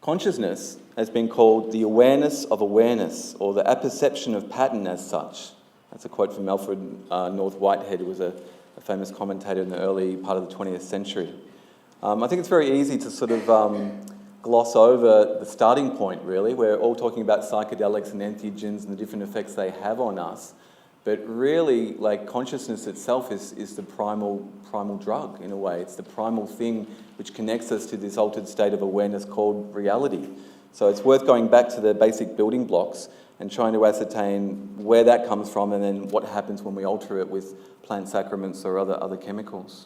Consciousness has been called the awareness of awareness, or the apperception of pattern as such. That's a quote from Alfred North Whitehead, who was a famous commentator in the early part of the 20th century. I think it's very easy to sort of gloss over the starting point, really. We're all talking about psychedelics and entheogens and the different effects they have on us. But really, like, consciousness itself is the primal drug, in a way. It's the primal thing which connects us to this altered state of awareness called reality. So it's worth going back to the basic building blocks and trying to ascertain where that comes from and then what happens when we alter it with plant sacraments or other chemicals.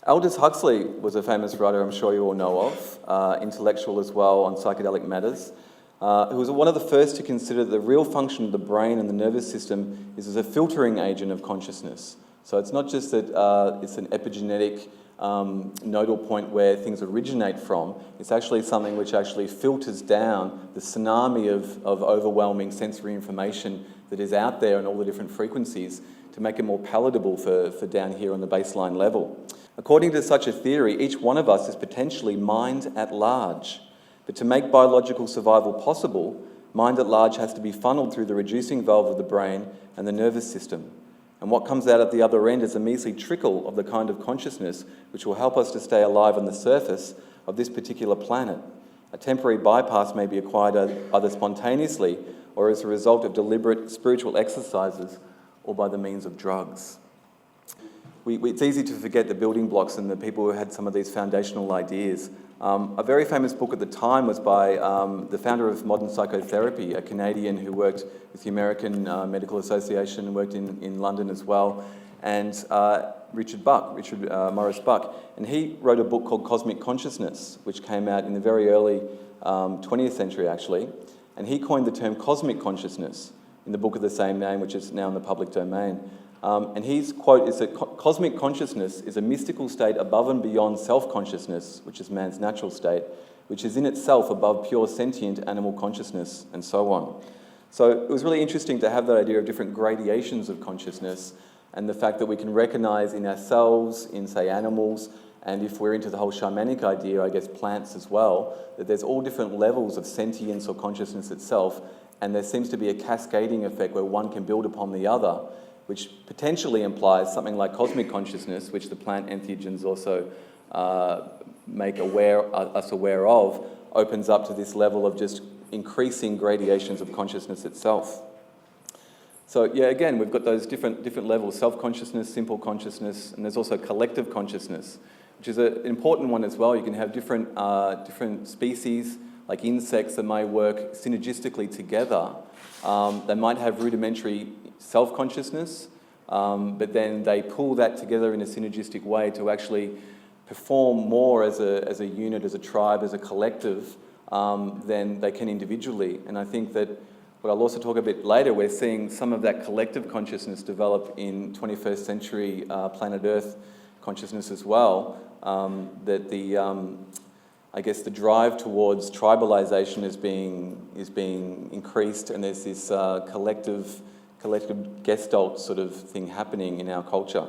Aldous Huxley was a famous writer I'm sure you all know of, intellectual as well on psychedelic matters, who was one of the first to consider that the real function of the brain and the nervous system is as a filtering agent of consciousness. So it's not just that it's an epigenetic nodal point where things originate from, it's actually something which actually filters down the tsunami of overwhelming sensory information that is out there in all the different frequencies to make it more palatable for down here on the baseline level. According to such a theory, each one of us is potentially mind at large. But to make biological survival possible, mind at large has to be funneled through the reducing valve of the brain and the nervous system. And what comes out at the other end is a measly trickle of the kind of consciousness which will help us to stay alive on the surface of this particular planet. A temporary bypass may be acquired either spontaneously or as a result of deliberate spiritual exercises or by the means of drugs. It's easy to forget the building blocks and the people who had some of these foundational ideas. A very famous book at the time was by the founder of modern psychotherapy, a Canadian who worked with the American Medical Association and worked in London as well, and Richard Morris Buck. And he wrote a book called Cosmic Consciousness, which came out in the very early 20th century, actually. And he coined the term cosmic consciousness in the book of the same name, which is now in the public domain. And his quote is that cosmic consciousness is a mystical state above and beyond self-consciousness, which is man's natural state, which is in itself above pure sentient animal consciousness, and so on. So it was really interesting to have that idea of different gradations of consciousness and the fact that we can recognize in ourselves, in, say, animals, and if we're into the whole shamanic idea, I guess plants as well, that there's all different levels of sentience or consciousness itself, and there seems to be a cascading effect where one can build upon the other, which potentially implies something like cosmic consciousness, which the plant entheogens also make us aware of, opens up to this level of just increasing gradations of consciousness itself. So yeah, again, we've got those different levels: self-consciousness, simple consciousness, and there's also collective consciousness, which is an important one as well. You can have different species, like insects, that may work synergistically together. They might have rudimentary self-consciousness, but then they pull that together in a synergistic way to actually perform more as a unit, as a tribe, as a collective than they can individually. And I think that what I'll also talk a bit later, we're seeing some of that collective consciousness develop in 21st century planet Earth consciousness as well, that I guess the drive towards tribalization is being increased, and there's this collective gestalt sort of thing happening in our culture.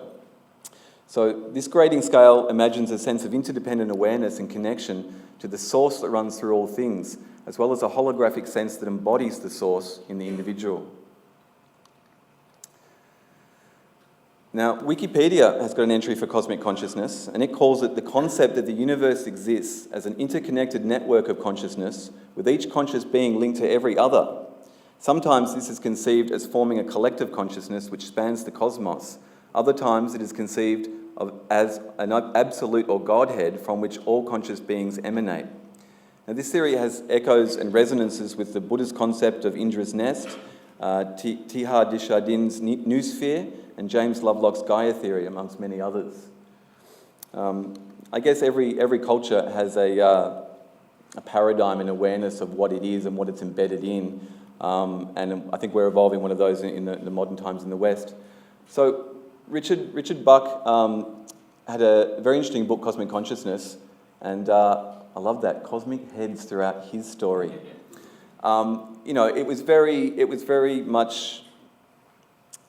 So this grading scale imagines a sense of interdependent awareness and connection to the source that runs through all things, as well as a holographic sense that embodies the source in the individual. Now, Wikipedia has got an entry for cosmic consciousness, and it calls it the concept that the universe exists as an interconnected network of consciousness, with each conscious being linked to every other. Sometimes this is conceived as forming a collective consciousness which spans the cosmos. Other times it is conceived of as an absolute or Godhead from which all conscious beings emanate. Now, this theory has echoes and resonances with the Buddhist concept of Indra's nest, Teilhard de Chardin's noosphere, and James Lovelock's Gaia theory, amongst many others. I guess every culture has a paradigm and awareness of what it is and what it's embedded in, and I think we're evolving one of those in the modern times in the West. So Richard Buck had a very interesting book, Cosmic Consciousness, and I love that, cosmic heads throughout his story. It was very much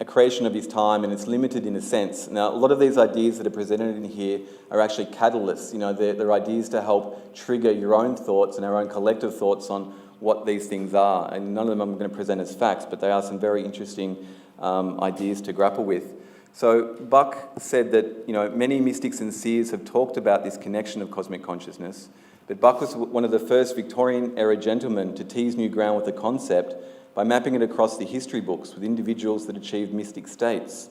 a creation of his time, and it's limited in a sense. Now, a lot of these ideas that are presented in here are actually catalysts. They're ideas to help trigger your own thoughts and our own collective thoughts on what these things are. And none of them I'm going to present as facts, but they are some very interesting ideas to grapple with. So Buck said that many mystics and seers have talked about this connection of cosmic consciousness, but Buck was one of the first Victorian-era gentlemen to tease new ground with the concept by mapping it across the history books with individuals that achieved mystic states.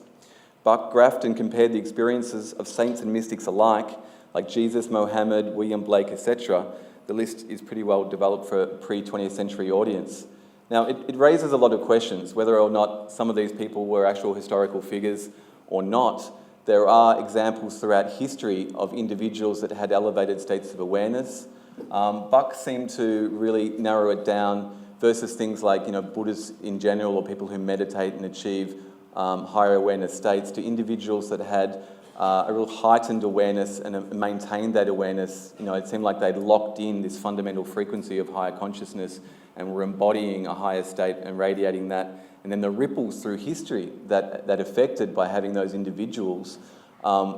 Buck graphed and compared the experiences of saints and mystics alike, like Jesus, Mohammed, William Blake, etc. The list is pretty well developed for a pre-20th century audience. Now, it raises a lot of questions, whether or not some of these people were actual historical figures or not. There are examples throughout history of individuals that had elevated states of awareness. Buck seemed to really narrow it down versus things like Buddhists in general, or people who meditate and achieve higher awareness states, to individuals that had a real heightened awareness and maintained that awareness. It seemed like they'd locked in this fundamental frequency of higher consciousness and were embodying a higher state and radiating that. And then the ripples through history that affected by having those individuals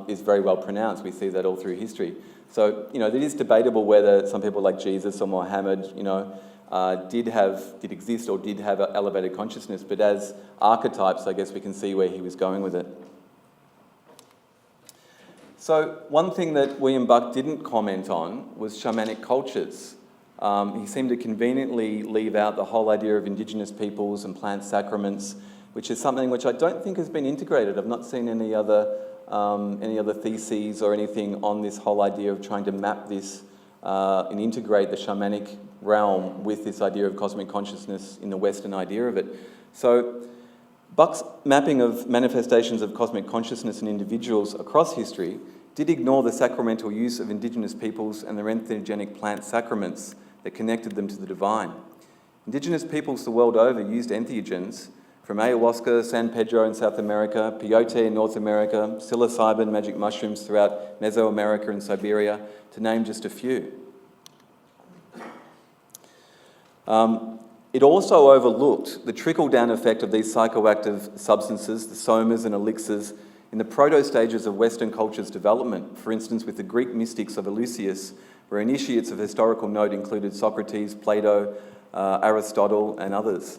is very well pronounced. We see that all through history. So, it is debatable whether some people like Jesus or Mohammed, did exist or did have elevated consciousness, but as archetypes, I guess we can see where he was going with it. So one thing that William Buck didn't comment on was shamanic cultures. He seemed to conveniently leave out the whole idea of indigenous peoples and plant sacraments, which is something which I don't think has been integrated. I've not seen any other theses or anything on this whole idea of trying to map this and integrate the shamanic realm with this idea of cosmic consciousness in the Western idea of it. So Buck's mapping of manifestations of cosmic consciousness in individuals across history did ignore the sacramental use of indigenous peoples and their entheogenic plant sacraments that connected them to the divine. Indigenous peoples the world over used entheogens, from ayahuasca, San Pedro in South America, peyote in North America, psilocybin, magic mushrooms throughout Mesoamerica and Siberia, to name just a few. It also overlooked the trickle-down effect of these psychoactive substances, the somas and elixirs, in the proto-stages of Western culture's development. For instance, with the Greek mystics of Eleusis, where initiates of historical note included Socrates, Plato, Aristotle, and others.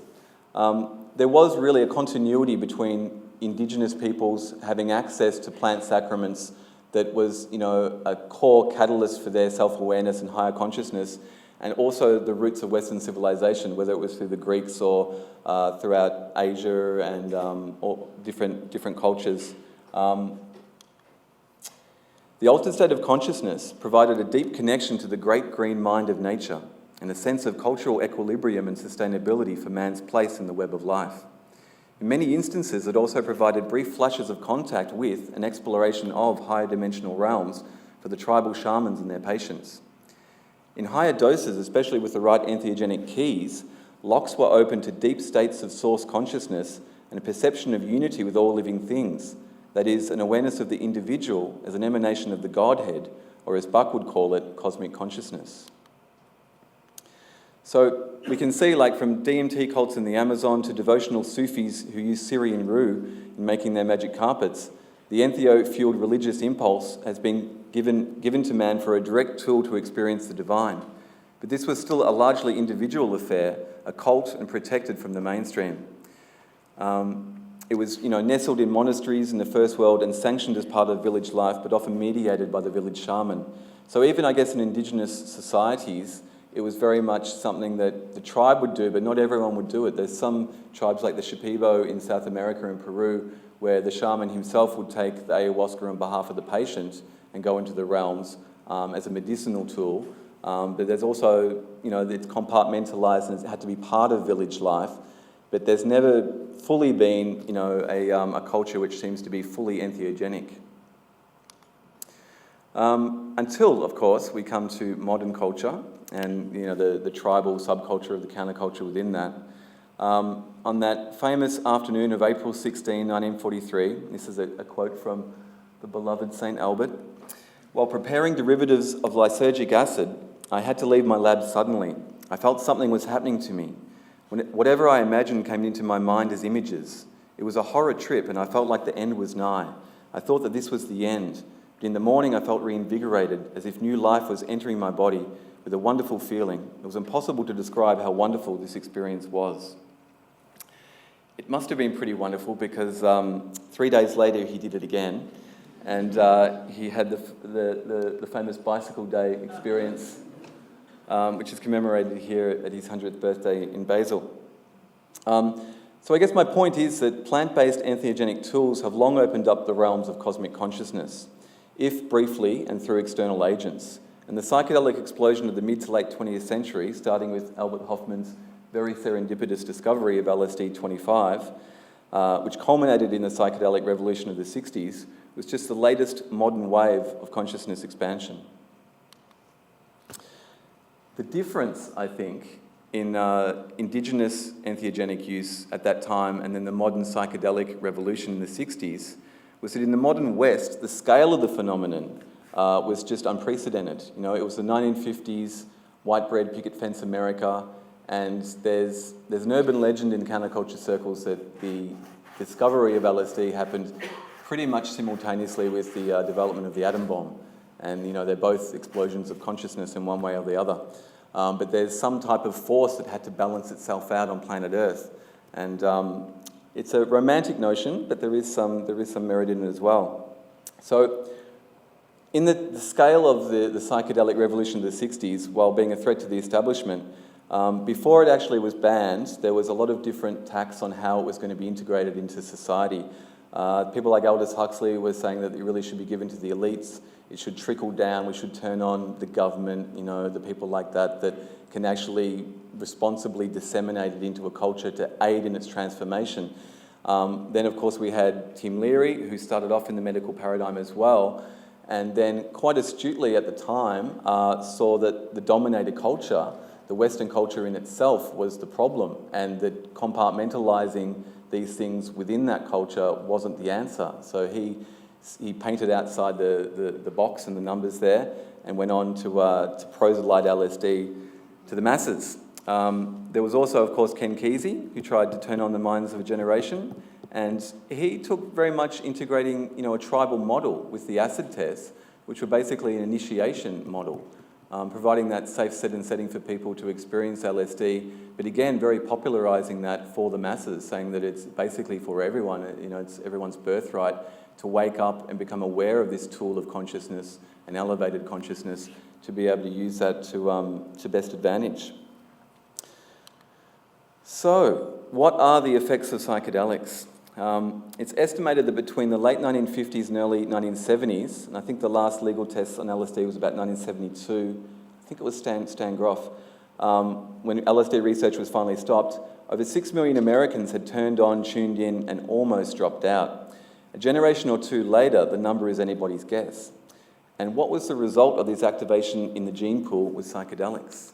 There was really a continuity between indigenous peoples having access to plant sacraments that was, a core catalyst for their self-awareness and higher consciousness, and also the roots of Western civilization, whether it was through the Greeks or throughout Asia and or different cultures. The altered state of consciousness provided a deep connection to the great green mind of nature and a sense of cultural equilibrium and sustainability for man's place in the web of life. In many instances, it also provided brief flashes of contact with and exploration of higher dimensional realms for the tribal shamans and their patients. In higher doses, especially with the right entheogenic keys, locks were open to deep states of source consciousness and a perception of unity with all living things, that is, an awareness of the individual as an emanation of the Godhead, or as Buck would call it, cosmic consciousness. So we can see, like, from DMT cults in the Amazon to devotional Sufis who use Syrian rue in making their magic carpets, the entheo-fueled religious impulse has been given to man for a direct tool to experience the divine. But this was still a largely individual affair, occult and protected from the mainstream. It was, nestled in monasteries in the first world and sanctioned as part of village life, but often mediated by the village shaman. So even, I guess, in indigenous societies, it was very much something that the tribe would do, but not everyone would do it. There's some tribes like the Shipibo in South America and Peru where the shaman himself would take the ayahuasca on behalf of the patient and go into the realms as a medicinal tool. But there's also, it's compartmentalized and it's had to be part of village life. But there's never fully been, a culture which seems to be fully entheogenic. Until, of course, we come to modern culture and, the tribal subculture of the counterculture within that. On that famous afternoon of April 16, 1943, this is a quote from the beloved St. Albert, "While preparing derivatives of lysergic acid, I had to leave my lab suddenly. I felt something was happening to me. Whatever I imagined came into my mind as images. It was a horror trip, and I felt like the end was nigh. I thought that this was the end. But in the morning, I felt reinvigorated, as if new life was entering my body with a wonderful feeling. It was impossible to describe how wonderful this experience was. It must have been pretty wonderful because 3 days later he did it again, and he had the famous Bicycle Day experience, which is commemorated here at his 100th birthday in Basel. So I guess my point is that plant-based entheogenic tools have long opened up the realms of cosmic consciousness, if briefly and through external agents. And the psychedelic explosion of the mid to late 20th century, starting with Albert Hofmann's very serendipitous discovery of LSD-25, which culminated in the psychedelic revolution of the 60s, was just the latest modern wave of consciousness expansion. The difference, I think, in indigenous entheogenic use at that time and then the modern psychedelic revolution in the 60s was that in the modern West, the scale of the phenomenon was just unprecedented. You know, it was the 1950s, white bread picket fence America, and there's an urban legend in counterculture circles that the discovery of LSD happened pretty much simultaneously with the development of the atom bomb. And, you know, they're both explosions of consciousness in one way or the other. But there's some type of force that had to balance itself out on planet Earth. And it's a romantic notion, but there is some merit in it as well. So in the scale of the psychedelic revolution of the 60s, while being a threat to the establishment, before it actually was banned, there was a lot of different tacks on how it was going to be integrated into society. People like Aldous Huxley were saying that it really should be given to the elites. It should trickle down. We should turn on the government, you know, the people like that can actually responsibly disseminate it into a culture to aid in its transformation. Then, of course, we had Tim Leary, who started off in the medical paradigm as well, and then quite astutely at the time saw that the dominated culture, the Western culture in itself, was the problem, and that compartmentalizing these things within that culture wasn't the answer. So he painted outside the box and the numbers there and went on to proselyte LSD to the masses. There was also, of course, Ken Kesey, who tried to turn on the minds of a generation, and he took very much integrating, you know, a tribal model with the acid tests, which were basically an initiation model, providing that safe setting for people to experience LSD, but again, very popularising that for the masses, saying that it's basically for everyone. You know, it's everyone's birthright to wake up and become aware of this tool of consciousness, an elevated consciousness, to be able to use that to best advantage. So, what are the effects of psychedelics? It's estimated that between the late 1950s and early 1970s, and I think the last legal test on LSD was about 1972, I think it was Stan Groff, when LSD research was finally stopped, over 6 million Americans had turned on, tuned in, and almost dropped out. A generation or two later, the number is anybody's guess. And what was the result of this activation in the gene pool with psychedelics?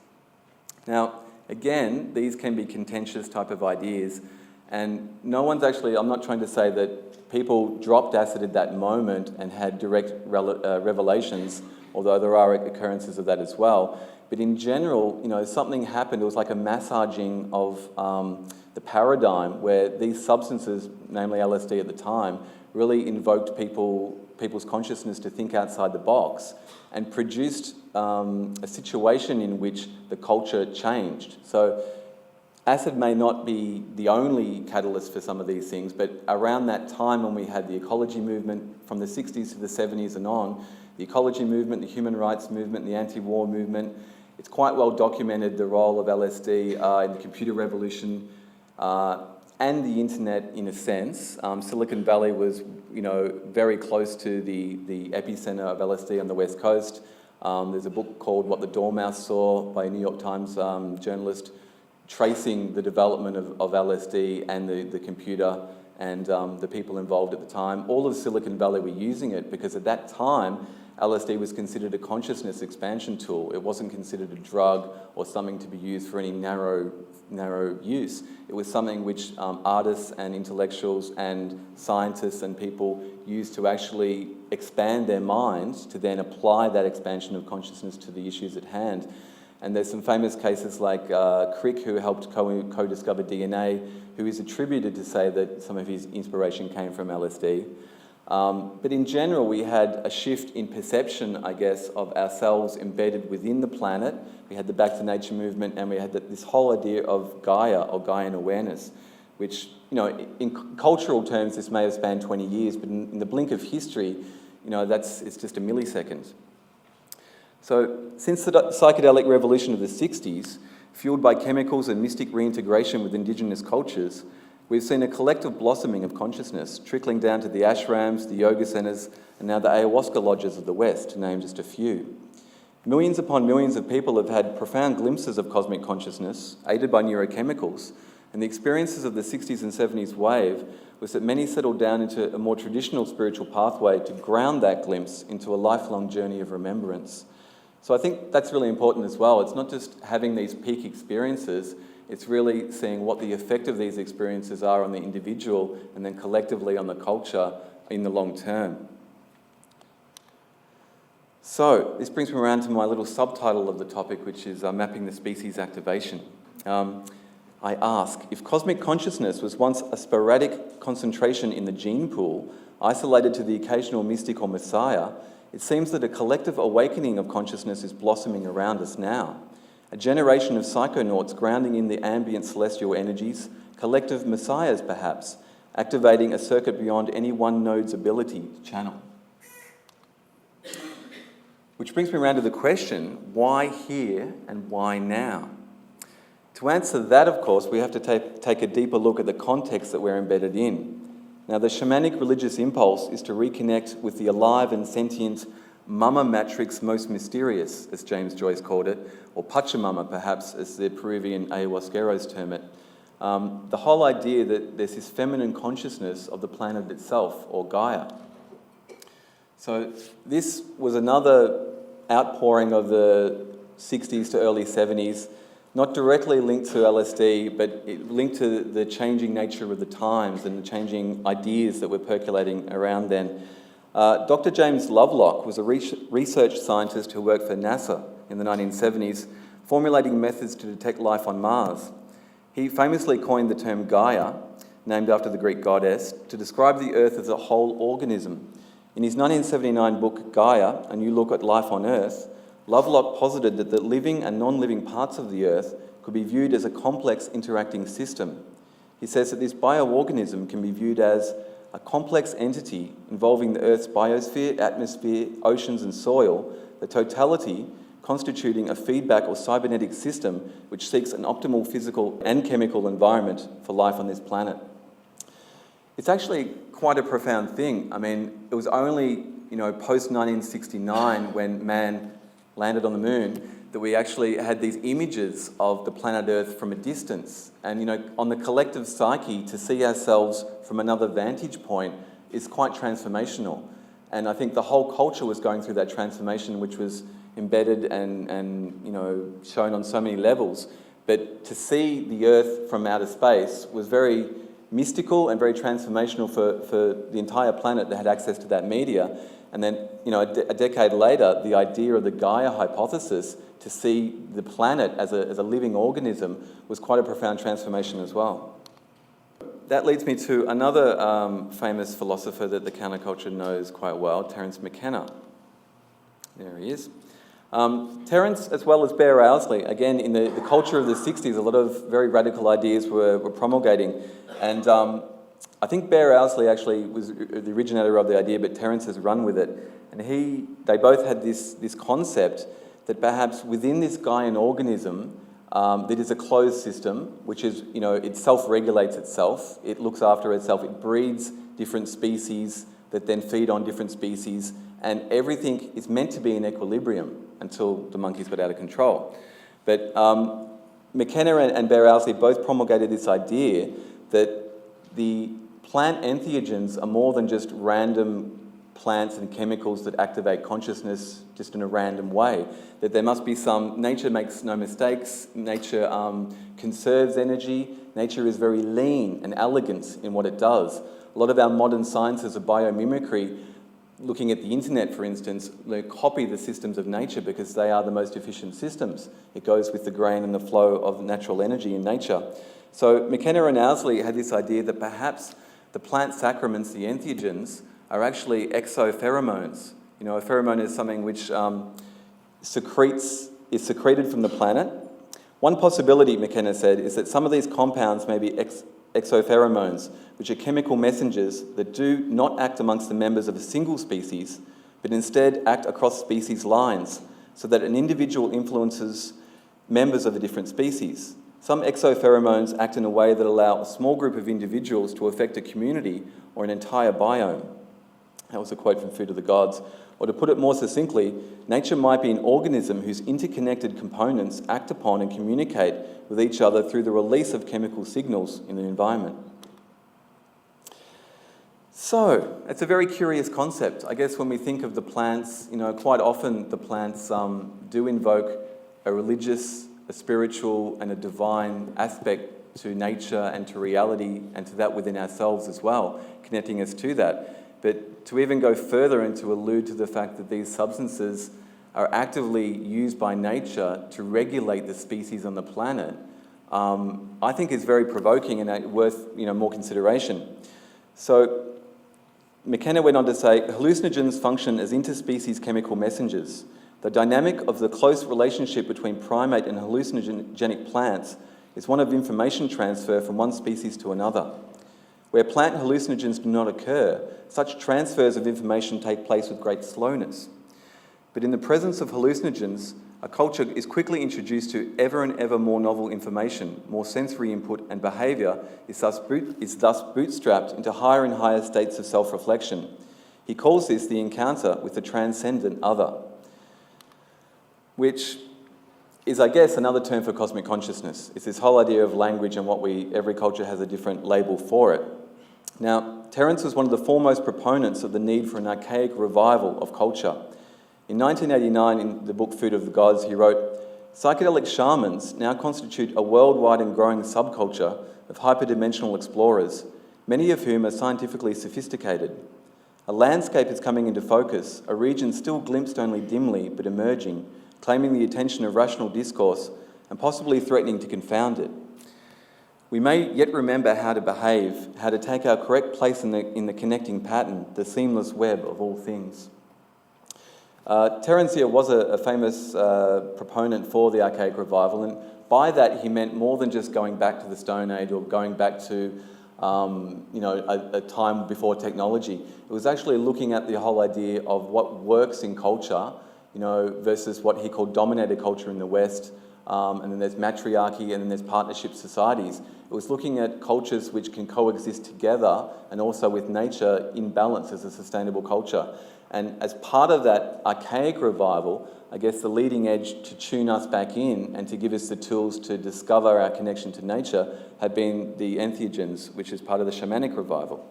Now, again, these can be contentious type of ideas, and no one's actually, I'm not trying to say that people dropped acid at that moment and had direct revelations, although there are occurrences of that as well. But in general, you know, something happened. It was like a massaging of the paradigm where these substances, namely LSD at the time, really invoked people's consciousness to think outside the box and produced a situation in which the culture changed. So acid may not be the only catalyst for some of these things, but around that time when we had the ecology movement from the 60s to the 70s and on, the ecology movement, the human rights movement, the anti-war movement, it's quite well documented the role of LSD in the computer revolution and the internet in a sense. Silicon Valley was, you know, very close to the epicenter of LSD on the West Coast. There's a book called What the Dormouse Saw by a New York Times journalist tracing the development of LSD and the computer and the people involved at the time. All of Silicon Valley were using it because at that time, LSD was considered a consciousness expansion tool. It wasn't considered a drug or something to be used for any narrow use. It was something which artists and intellectuals and scientists and people used to actually expand their minds to then apply that expansion of consciousness to the issues at hand. And there's some famous cases like Crick, who helped co-discover DNA, who is attributed to say that some of his inspiration came from LSD. But in general, we had a shift in perception, I guess, of ourselves embedded within the planet. We had the Back to Nature movement, and we had this whole idea of Gaia, or Gaian awareness, which, in cultural terms, this may have spanned 20 years, but in the blink of history, it's just a millisecond. So since the psychedelic revolution of the 60s, fueled by chemicals and mystic reintegration with indigenous cultures, we've seen a collective blossoming of consciousness, trickling down to the ashrams, the yoga centres, and now the ayahuasca lodges of the West, to name just a few. Millions upon millions of people have had profound glimpses of cosmic consciousness, aided by neurochemicals, and the experiences of the 60s and 70s wave was that many settled down into a more traditional spiritual pathway to ground that glimpse into a lifelong journey of remembrance. So I think that's really important as well. It's not just having these peak experiences, it's really seeing what the effect of these experiences are on the individual and then collectively on the culture in the long term. So this brings me around to my little subtitle of the topic, which is Mapping the Species Activation. I ask, if cosmic consciousness was once a sporadic concentration in the gene pool, isolated to the occasional mystic or messiah, it seems that a collective awakening of consciousness is blossoming around us now. A generation of psychonauts grounding in the ambient celestial energies, collective messiahs perhaps, activating a circuit beyond any one node's ability to channel. Which brings me around to the question, why here and why now? To answer that, of course, we have to take a deeper look at the context that we're embedded in. Now, the shamanic religious impulse is to reconnect with the alive and sentient mama matrix most mysterious, as James Joyce called it, or Pachamama, perhaps, as the Peruvian ayahuasqueros term it. The whole idea that there's this feminine consciousness of the planet itself, or Gaia. So this was another outpouring of the 60s to early 70s, not directly linked to LSD, but it linked to the changing nature of the times and the changing ideas that were percolating around then. Dr. James Lovelock was a research scientist who worked for NASA in the 1970s, formulating methods to detect life on Mars. He famously coined the term Gaia, named after the Greek goddess, to describe the Earth as a whole organism. In his 1979 book, Gaia, A New Look at Life on Earth, Lovelock posited that the living and non-living parts of the Earth could be viewed as a complex interacting system. He says that this bioorganism can be viewed as a complex entity involving the Earth's biosphere, atmosphere, oceans and soil, the totality constituting a feedback or cybernetic system which seeks an optimal physical and chemical environment for life on this planet. It's actually quite a profound thing. I mean, it was only, post-1969 when man landed on the moon that we actually had these images of the planet Earth from a distance. And, on the collective psyche, to see ourselves from another vantage point is quite transformational. And I think the whole culture was going through that transformation, which was embedded and shown on so many levels. But to see the Earth from outer space was very mystical and very transformational for the entire planet that had access to that media. And then, a decade later, the idea of the Gaia hypothesis to see the planet as a living organism was quite a profound transformation as well. That leads me to another famous philosopher that the counterculture knows quite well, Terence Mckenna. There he is. Terence, as well as Bear Owsley, again, in the culture of the 60s, a lot of very radical ideas were promulgating. And I think Bear Owsley actually was the originator of the idea, but Terence has run with it. And they both had this concept that perhaps within this Gaian organism, that is a closed system, which is, it self-regulates itself, it looks after itself, it breeds different species that then feed on different species, and everything is meant to be in equilibrium until the monkeys got out of control. But McKenna and Bear Owsley both promulgated this idea that the plant entheogens are more than just random plants and chemicals that activate consciousness just in a random way. That there must be nature makes no mistakes, nature conserves energy, nature is very lean and elegant in what it does. A lot of our modern sciences of biomimicry looking at the internet, for instance, copy the systems of nature because they are the most efficient systems. It goes with the grain and the flow of natural energy in nature. So McKenna and Owsley had this idea that perhaps the plant sacraments, the entheogens, are actually exopheromones. You know, a pheromone is something which is secreted from the planet. One possibility, McKenna said, is that some of these compounds may be exopheromones, which are chemical messengers that do not act amongst the members of a single species, but instead act across species lines, so that an individual influences members of a different species. Some exopheromones act in a way that allow a small group of individuals to affect a community or an entire biome. That was a quote from Food of the Gods. Or to put it more succinctly, nature might be an organism whose interconnected components act upon and communicate with each other through the release of chemical signals in the environment. So, it's a very curious concept. I guess when we think of the plants, you know, quite often the plants do invoke a religious, a spiritual and a divine aspect to nature and to reality and to that within ourselves as well, connecting us to that. But to even go further and to allude to the fact that these substances are actively used by nature to regulate the species on the planet, I think is very provoking and worth, you know, more consideration. So McKenna went on to say, hallucinogens function as interspecies chemical messengers. The dynamic of the close relationship between primate and hallucinogenic plants is one of information transfer from one species to another. Where plant hallucinogens do not occur, such transfers of information take place with great slowness. But in the presence of hallucinogens, a culture is quickly introduced to ever and ever more novel information, more sensory input, and behaviour is thus bootstrapped into higher and higher states of self-reflection. He calls this the encounter with the transcendent other, which is, I guess, another term for cosmic consciousness. It's this whole idea of language and every culture has a different label for it. Now, Terence was one of the foremost proponents of the need for an archaic revival of culture. In 1989, in the book Food of the Gods, he wrote, "Psychedelic shamans now constitute a worldwide and growing subculture of hyperdimensional explorers, many of whom are scientifically sophisticated. A landscape is coming into focus, a region still glimpsed only dimly but emerging, claiming the attention of rational discourse and possibly threatening to confound it. We may yet remember how to behave, how to take our correct place in the connecting pattern, the seamless web of all things." Terence here was a famous proponent for the Archaic Revival, and by that he meant more than just going back to the Stone Age or going back to a time before technology. It was actually looking at the whole idea of what works in culture, versus what he called dominated culture in the West, and then there's matriarchy, and then there's partnership societies. It was looking at cultures which can coexist together and also with nature in balance as a sustainable culture. And as part of that archaic revival, I guess the leading edge to tune us back in and to give us the tools to discover our connection to nature had been the entheogens, which is part of the shamanic revival.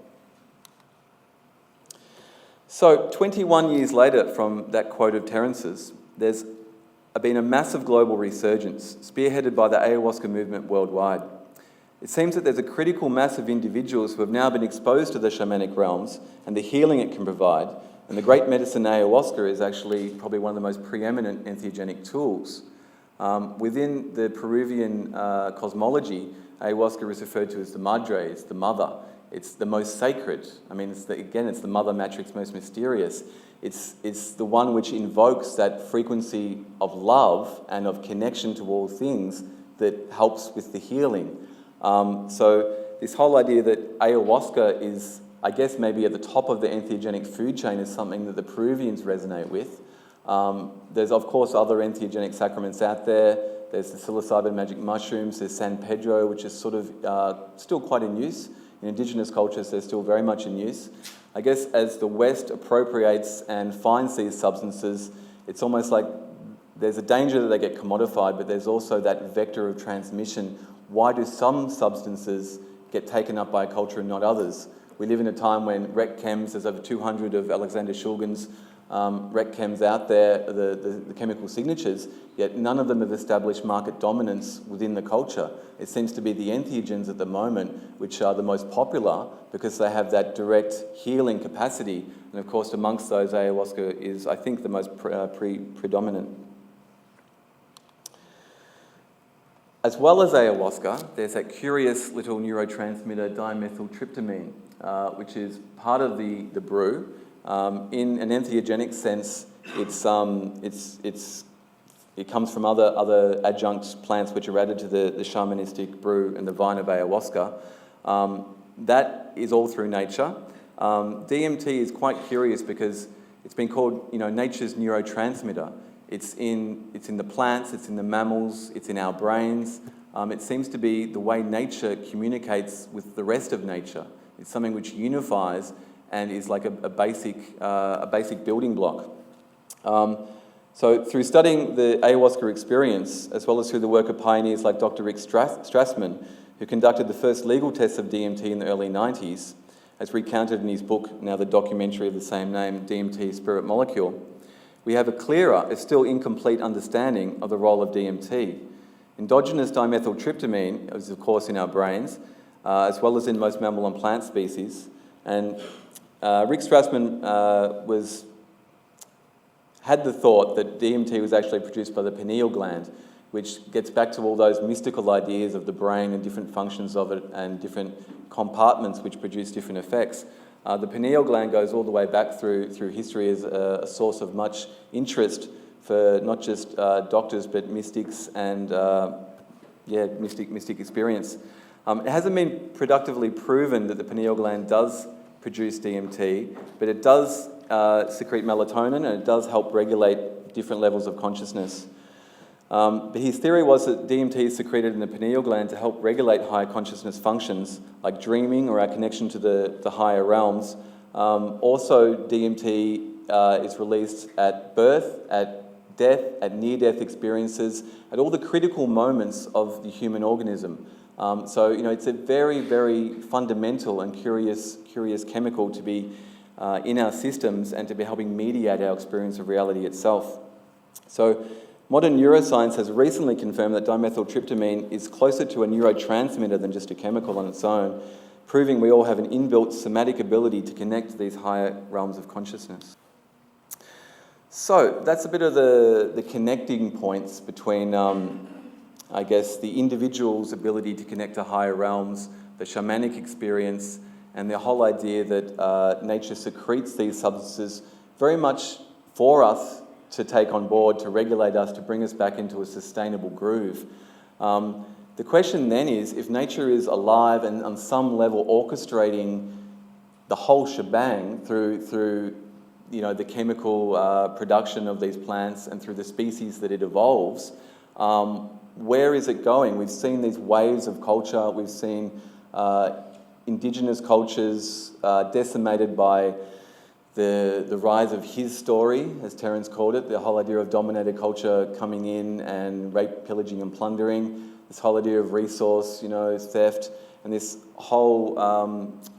So 21 years later from that quote of Terence's, there's been a massive global resurgence, spearheaded by the ayahuasca movement worldwide. It seems that there's a critical mass of individuals who have now been exposed to the shamanic realms and the healing it can provide, and the great medicine ayahuasca is actually probably one of the most preeminent entheogenic tools. Within the Peruvian cosmology, ayahuasca is referred to as the madre, it's the mother. It's the most sacred. I mean, it's the mother matrix, most mysterious. It's the one which invokes that frequency of love and of connection to all things that helps with the healing. So this whole idea that ayahuasca is, I guess, maybe at the top of the entheogenic food chain is something that the Peruvians resonate with. There's, of course, other entheogenic sacraments out there. There's the psilocybin magic mushrooms. There's San Pedro, which is sort of still quite in use. In indigenous cultures, they're still very much in use. I guess as the West appropriates and finds these substances, it's almost like there's a danger that they get commodified, but there's also that vector of transmission. Why do some substances get taken up by a culture and not others? We live in a time when rec chems, there's over 200 of Alexander Shulgin's rec chems out there, the chemical signatures, yet none of them have established market dominance within the culture. It seems to be the entheogens at the moment which are the most popular because they have that direct healing capacity. And of course, amongst those, ayahuasca is, I think, the most predominant. As well as ayahuasca, there's that curious little neurotransmitter dimethyltryptamine, which is part of the brew. In an entheogenic sense, it comes from other adjunct plants which are added to the shamanistic brew and the vine of ayahuasca. That is all through nature. DMT is quite curious because it's been called, nature's neurotransmitter. It's in the plants, it's in the mammals, it's in our brains. It seems to be the way nature communicates with the rest of nature. It's something which unifies and is like a basic building block. So through studying the ayahuasca experience, as well as through the work of pioneers like Dr. Rak Razam, who conducted the first legal tests of DMT in the early 90s, as recounted in his book, now the documentary of the same name, DMT Spirit Molecule, we have a clearer, if still incomplete, understanding of the role of DMT. Endogenous dimethyltryptamine is, of course, in our brains, as well as in most mammal and plant species. And Rak Razam had the thought that DMT was actually produced by the pineal gland, which gets back to all those mystical ideas of the brain and different functions of it and different compartments which produce different effects. The pineal gland goes all the way back through history as a source of much interest for not just doctors but mystics and mystic experience. It hasn't been productively proven that the pineal gland does produce DMT, but it does secrete melatonin and it does help regulate different levels of consciousness. But his theory was that DMT is secreted in the pineal gland to help regulate higher consciousness functions like dreaming or our connection to the higher realms. Also, DMT is released at birth, at death, at near-death experiences, at all the critical moments of the human organism. So it's a very, very fundamental and curious chemical to be in our systems and to be helping mediate our experience of reality itself. So modern neuroscience has recently confirmed that dimethyltryptamine is closer to a neurotransmitter than just a chemical on its own, proving we all have an inbuilt somatic ability to connect to these higher realms of consciousness. So that's a bit of the connecting points between, the individual's ability to connect to higher realms, the shamanic experience, and the whole idea that nature secretes these substances very much for us to take on board, to regulate us, to bring us back into a sustainable groove. The question then is, if nature is alive and on some level orchestrating the whole shebang through the chemical production of these plants and through the species that it evolves, where is it going? We've seen these waves of culture. We've seen indigenous cultures decimated by the rise of his story, as Terence called it, the whole idea of dominated culture coming in and rape, pillaging and plundering, this whole idea of resource, theft, and this whole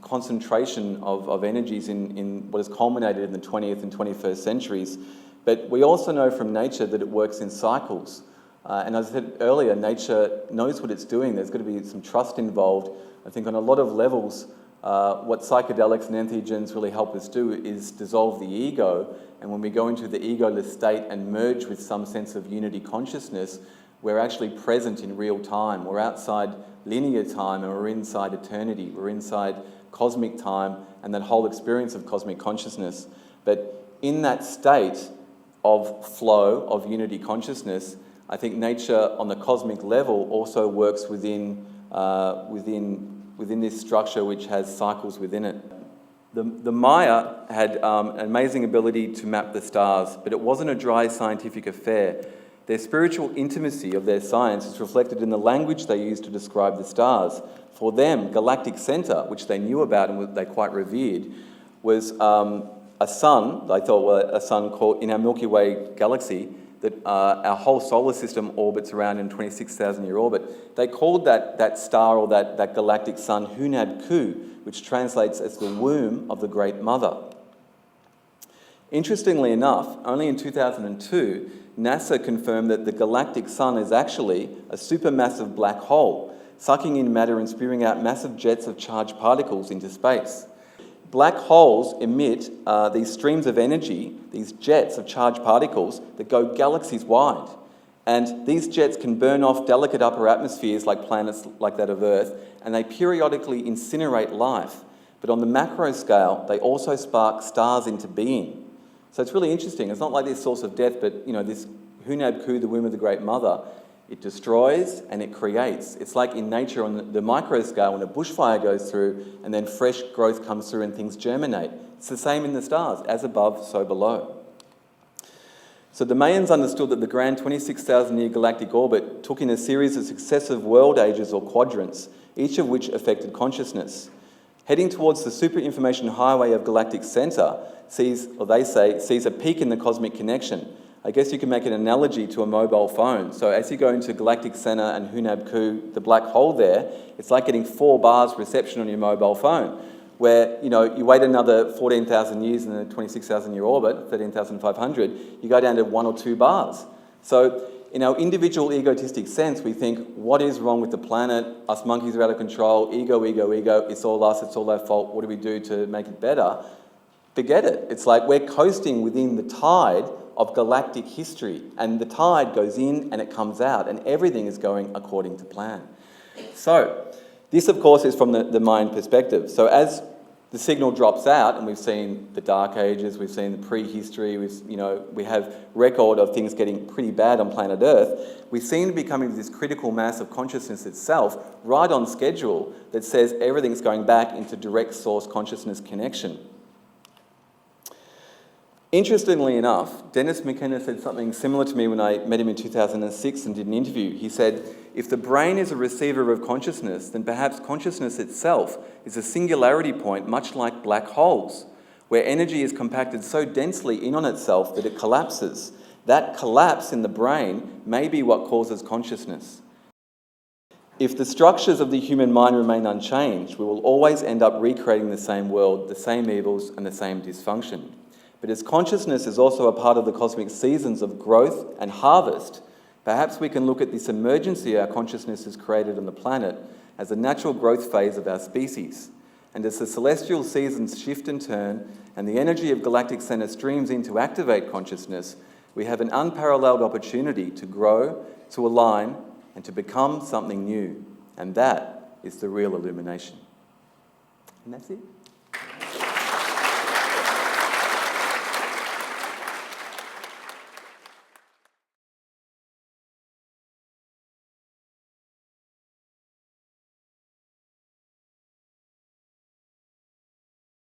concentration of energies in what has culminated in the 20th and 21st centuries. But we also know from nature that it works in cycles. And as I said earlier, nature knows what it's doing. There's got to be some trust involved. I think on a lot of levels, what psychedelics and entheogens really help us do is dissolve the ego, and when we go into the egoless state and merge with some sense of unity consciousness, we're actually present in real time. We're outside linear time and we're inside eternity. We're inside cosmic time and that whole experience of cosmic consciousness. But in that state of flow, of unity consciousness, I think nature on the cosmic level also works within this structure which has cycles within it. The Maya had an amazing ability to map the stars, but it wasn't a dry scientific affair. Their spiritual intimacy of their science is reflected in the language they used to describe the stars. For them, galactic center, which they knew about and they quite revered, was a sun, they thought were a sun called, in our Milky Way galaxy, that our whole solar system orbits around in a 26,000-year orbit. They called that star or that galactic sun Hunab Ku, which translates as the womb of the Great Mother. Interestingly enough, only in 2002, NASA confirmed that the galactic sun is actually a supermassive black hole, sucking in matter and spewing out massive jets of charged particles into space. Black holes emit these streams of energy, these jets of charged particles that go galaxies wide. And these jets can burn off delicate upper atmospheres like planets like that of Earth, and they periodically incinerate life. But on the macro scale, they also spark stars into being. So it's really interesting. It's not like this source of death, but this Hunab Ku, the womb of the Great Mother, it destroys and it creates. It's like in nature on the micro scale when a bushfire goes through and then fresh growth comes through and things germinate. It's the same in the stars, as above, so below. So the Mayans understood that the grand 26,000-year galactic orbit took in a series of successive world ages or quadrants, each of which affected consciousness. Heading towards the super information highway of galactic center sees a peak in the cosmic connection. I guess you can make an analogy to a mobile phone. So as you go into galactic center and Hunab Ku, the black hole there, it's like getting 4 bars reception on your mobile phone, where you wait another 14,000 years in a 26,000-year orbit, 13,500, you go down to 1 or 2 bars. So in our individual egotistic sense, we think, what is wrong with the planet? Us monkeys are out of control, ego, it's all us, it's all our fault, what do we do to make it better? Forget it. It's like we're coasting within the tide of galactic history, and the tide goes in and it comes out, and everything is going according to plan. So this, of course, is from the Mayan perspective. So as the signal drops out, and we've seen the Dark Ages, we've seen the prehistory, we have record of things getting pretty bad on planet Earth, we seem to be coming to this critical mass of consciousness itself, right on schedule, that says everything's going back into direct source consciousness connection. Interestingly enough, Terence Mckenna said something similar to me when I met him in 2006 and did an interview. He said, if the brain is a receiver of consciousness, then perhaps consciousness itself is a singularity point, much like black holes, where energy is compacted so densely in on itself that it collapses. That collapse in the brain may be what causes consciousness. If the structures of the human mind remain unchanged, we will always end up recreating the same world, the same evils, and the same dysfunction. But as consciousness is also a part of the cosmic seasons of growth and harvest, perhaps we can look at this emergency our consciousness has created on the planet as a natural growth phase of our species. And as the celestial seasons shift and turn, and the energy of galactic center streams in to activate consciousness, we have an unparalleled opportunity to grow, to align, and to become something new. And that is the real illumination. And that's it.